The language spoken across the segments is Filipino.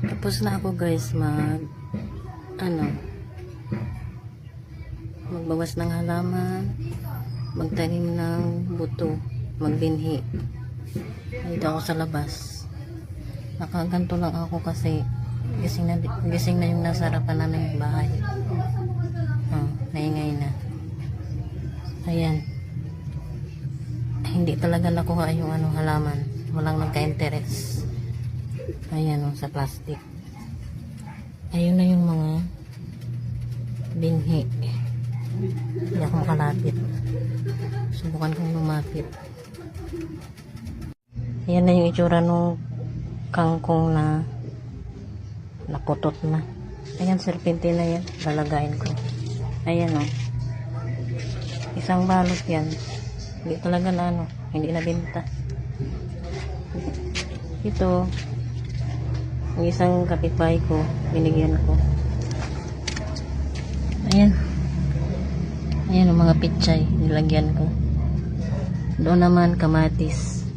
Tapos na ako guys magbawas ng halaman, magtanim ng buto, magbinhi. Dito ako sa labas. Nakaganto lang ako kasi gising na yung nasa harapan namin yung bahay. Naingay na. Ayan. Hindi talaga nakuha yung halaman. Walang nagka-interest. Ayan sa plastic. Ayun na yung mga binhi. Hindi ako makalapit. Subukan kong lumapit. Ayan na yung itsura nung kangkong na naputot na. Ayan, serpentina yan. Lalagayin ko. Ayan isang balot yan. Hindi talaga na hindi nabenta. Ito ang isang kapitbahay ko, binigyan ko. Ayan ang mga pichay, nilagyan ko. Doon naman kamatis.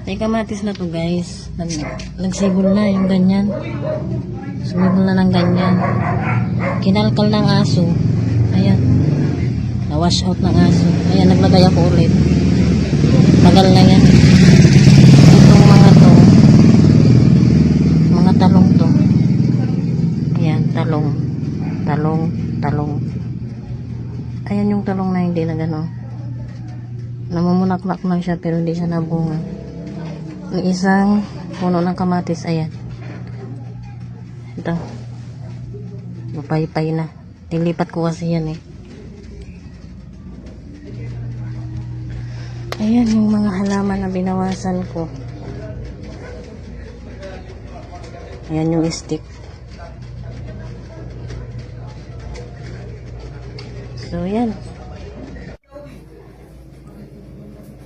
May kamatis na to guys. Nagsibol na yung ganyan. Sumibol na ng ganyan. Kinalkal ng aso. Ayan. Na-wash out ng aso. Ayan, naglagay ako ulit. Tagal na yan. Itong mga to. Mga talong to. Ayan, talong. Ayan yung talong na hindi na gano'n. Namumulaklak lang siya pero hindi siya nabunga. Yung isang puno ng kamatis, ayan. Ito. Mapaypay na. Nilipat ko kasi yan Ayan yung mga halaman na binawasan ko. Ayan yung stick. So, yan.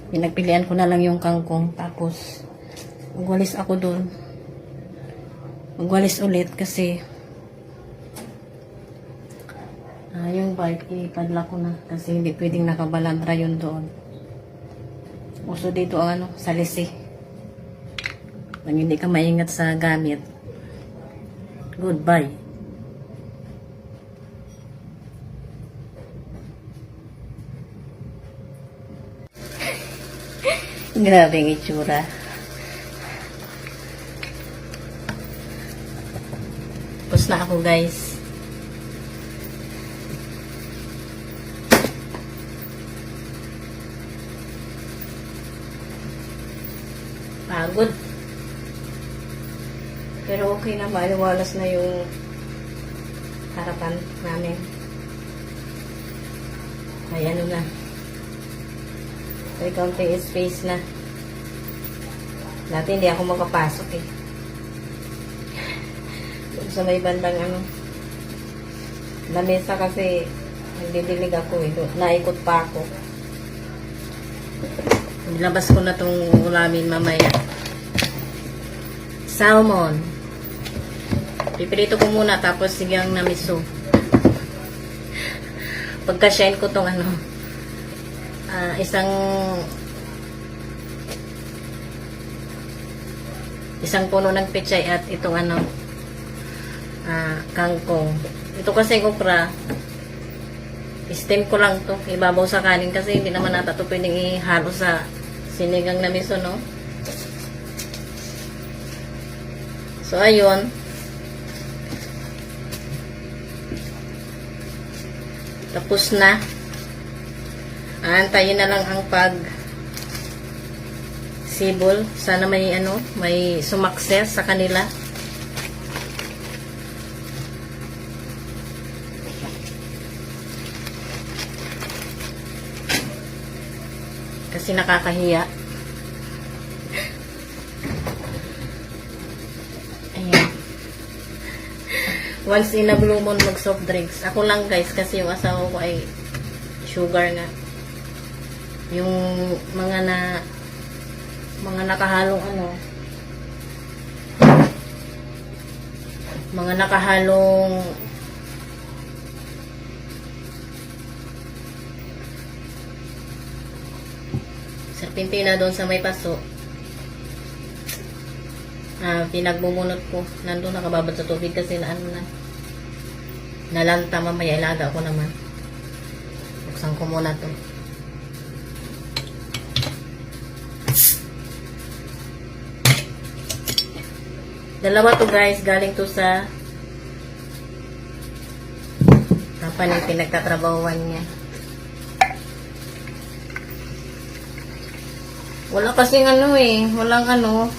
Pinagpilian ko na lang yung kangkong. Tapos, magwalis ako dun. Magwalis ulit kasi yung bike, ipadla ko na. Kasi hindi pwedeng nakabalandra yun doon. Uso dito ang salisi. Nang hindi ka maingat sa gamit. Goodbye. Grabe ang itsura. Tapos na ako guys. Pagod. Pero okay na, maliwalas na yung harapan namin. Ay na. May kaunting space na. Dati hindi ako makapasok Doon sa may bandang lamesa kasi nagdidilig ako naikot pa ako. Nilabas ko na tong ulamin mamaya. Salmon. Pipirito ko muna tapos sigang na miso. Pagka-shine ko tong isang puno ng pechay at itong kangkong. Ito kasi okra, steam ko lang to, ibabaw sa kanin kasi hindi naman nata to pwedeng ihalo sa sinigang na miso, no? So ayun, tapos na. Aantayin na lang ang sibol. Sana may sumakses sa kanila. Kasi nakakahiya. Ayan. Once in a blue moon mag soft drinks. Ako lang guys kasi yung asawa ko ay sugar nga. Yung mga nakahalong mga nakahalong serpentina doon sa may paso. pinagbumunot ko. Nandun nakababad sa tubig kasi na ano na. Nalanta mamaya, ilaga ko naman. Buksan ko muna to. Dalawa to guys, galing to sa company pinagtatrabahuan niya. Wala kasing ano walang ano.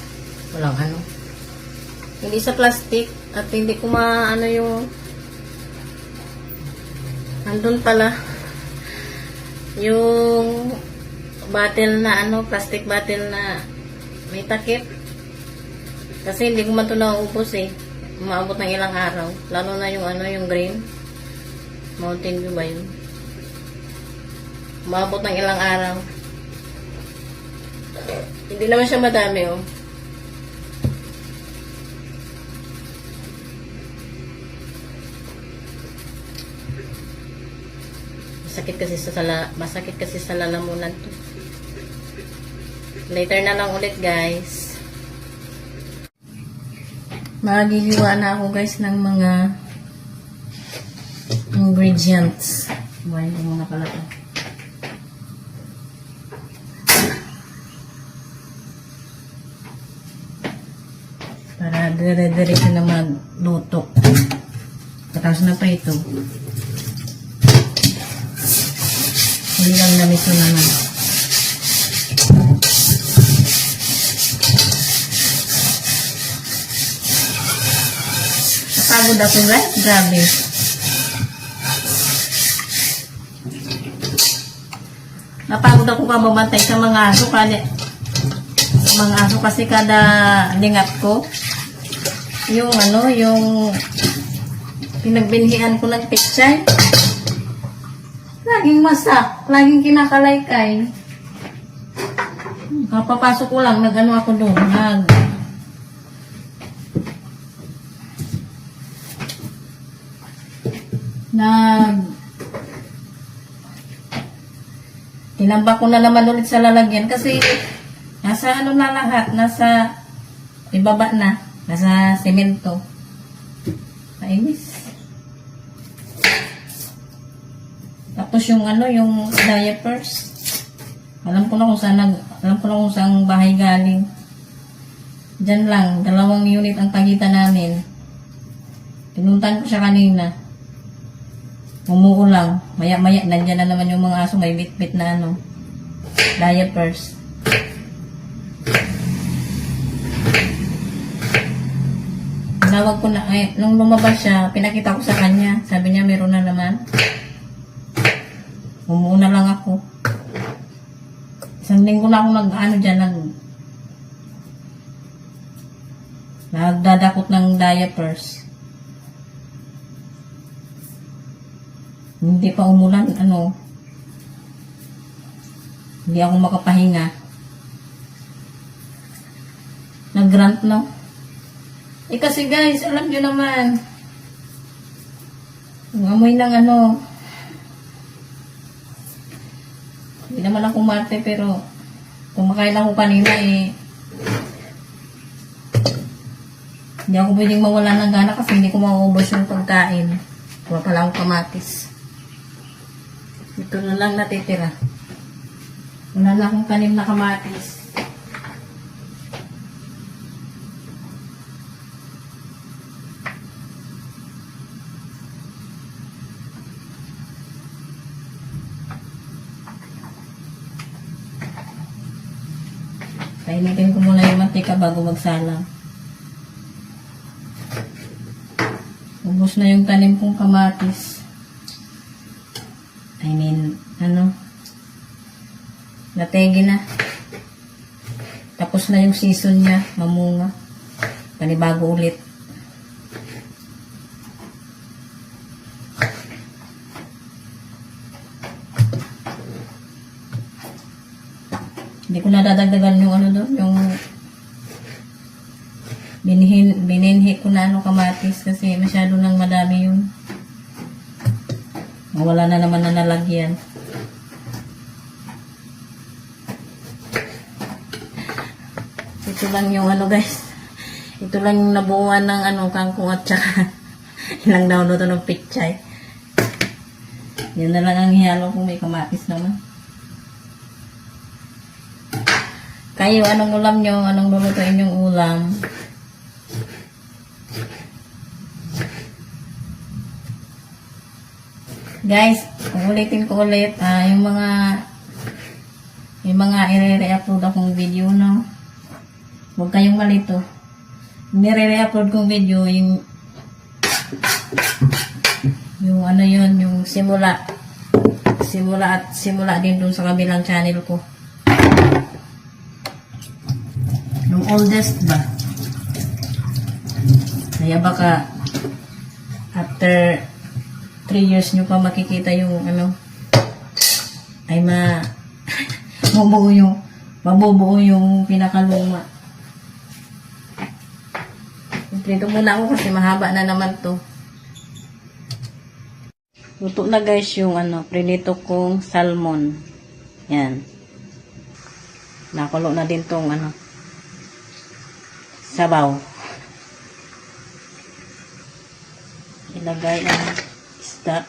Hindi sa plastic at hindi ko maano yung andun pala yung bottle na plastic bottle na may takip. Kasi hindi ko man ito nauubos Umaabot ng ilang araw. Lalo na yung yung green. Mountain View ba yun? Umaabot ng ilang araw. Hindi naman siya madami Masakit kasi sa lalamunan to. Later na lang ulit guys. Magigiwa na ako guys ng mga ingredients. Buhayin ko muna pala ito. Para dire-diretso na magluto. Tapos na pa ito. Hindi lang namito naman. Napagod ako guys. Grabe. Napagod ako kababantay sa mga aso. Kasi kada lingat ko, yung yung pinagbinhian ko ng pichay. Laging masak. Laging kinakalaykay. Kapapasok ko lang, ako doon. Tinambak ko na naman ulit sa lalagyan kasi nasa na lahat, nasa ibaba na, nasa semento. Kainis. Tapos yung yung diapers. Alam ko na kung saan bahay galing. Diyan lang, 2 unit ang pagitan namin. Pinuntan ko siya kanina. Umuulang. Maya-maya, nandiyan na naman yung mga aso. May bit-bit na diapers. Tinawag ko na, nung lumabas siya, pinakita ko sa kanya. Sabi niya, meron na naman. Umuuna lang ako. Isang linggo na ako nagdadakot ng diapers. Hindi pa umulan, hindi ako makapahinga. Nag-grant no? Kasi guys, alam nyo naman, ang amoy ng hindi naman ako marte, pero kumakain ako kanina hindi ako pwedeng mawala ng gana kasi hindi ko mauubos yung pagkain. Wala pala akong kamatis. Ito na lang natitira. Wala na akong tanim na kamatis. Painitin ko muna yung mantika bago magsalang. Ubos na yung tanim kong kamatis. Nategi na. Tapos na yung season niya, mamunga. Panibago ulit. Hindi ko nadadagdagan yung doon, yung bininhi ko na kamatis kasi masyado nang madami yun. Wala na naman na nalagyan. Ito lang yung guys. Ito lang yung nabuuan ng kangkong at saka ilang daw to ng pichay. Yan na lang ang hiyalo kung may kamatis naman. Kayo, anong ulam nyo? Anong lulutuin yung ulam? Guys, ulitin ko ulit, yung mga i-re-upload akong video, no? Huwag kayong malito. Nire-upload kong video, yung simula din dun sa kabilang channel ko. Yung oldest ba? Kaya baka after 3 years nyo pa makikita yung ay mabubuo yung pinakaluma. Prito muna ako kasi mahaba na naman to. Luto na guys yung prinito kong salmon. Yan. Nakulo na din tong sabaw. Ilagay ang isda.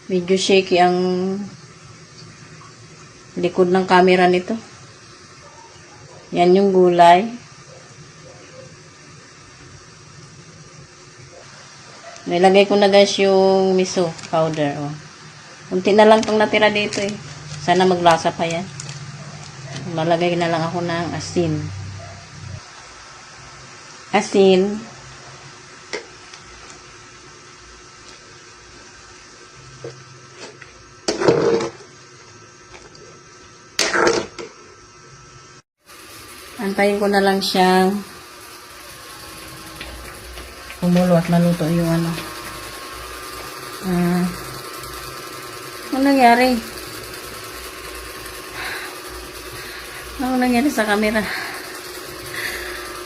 Medyo shaky ang likod ng camera nito. Yan yung gulay. Nilagay ko na guys yung miso powder. Oh. Unti na lang itong natira dito eh. Sana maglasa pa yan. Malagay na lang ako ng asin. Asin. Antayin ko na lang siyang kumulo at maluto yung ano nangyari? Ano nangyari sa camera?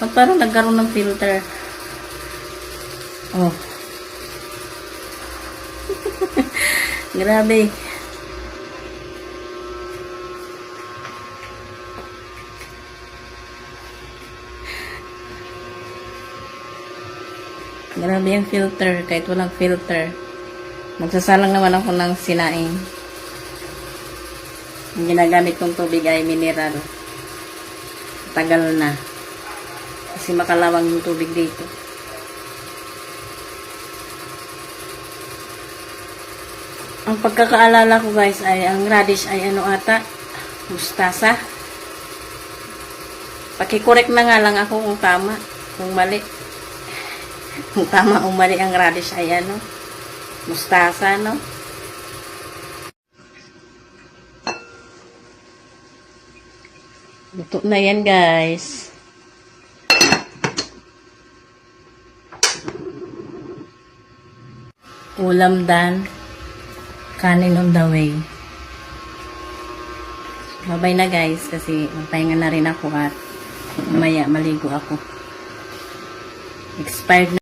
Ba't parang nagkaroon ng filter? Oh. Grabe. Grabe yung filter, kahit walang filter. Magsasalang naman ako ng sinaing. Ang ginagamit kong tubig ay mineral. Tagal na. Kasi makalawang yung tubig dito. Ang pagkakaalala ko guys ay ang radish ay mustasa. Pakikorek na nga lang ako kung tama, kung mali. Kung tama o mali ang radish ay mustasa, no? Luto na yan, guys. Ulam done. Kanin on the way. Babay na, guys, kasi magpahinga na rin ako at mamaya maligo ako. Expired na.